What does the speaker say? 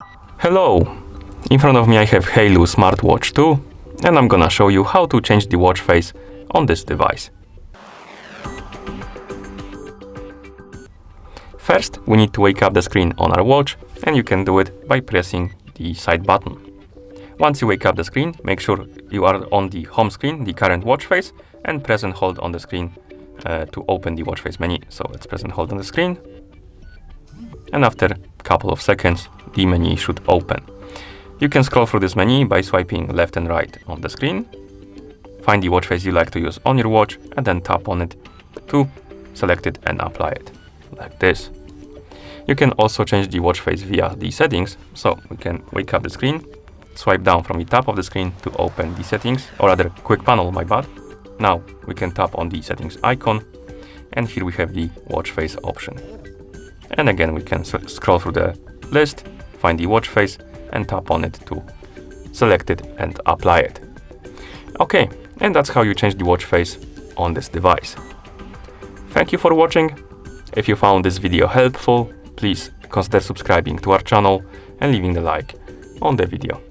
Hello! In front of me I have Haylou Smart Watch 2 and I'm gonna show you how to change the watch face on this device. First, we need to wake up the screen on our watch, and you can do it by pressing the side button. Once you wake up the screen, make sure you are on the home screen, the current watch face, and press and hold on the screen to open the watch face menu. So let's press and hold on the screen. And after a couple of seconds, the menu should open. You can scroll through this menu by swiping left and right on the screen. Find the watch face you like to use on your watch and then tap on it to select it and apply it, like this. You can also change the watch face via the settings, so we can wake up the screen, swipe down from the top of the screen to open the settings, or rather quick panel, my bad. Now we can tap on the settings icon, and here we have the watch face option. And again we can scroll through the list, find the watch face and tap on it to select it and apply it. Okay, and that's how you change the watch face on this device. Thank you for watching. If you found this video helpful, please consider subscribing to our channel and leaving a like on the video.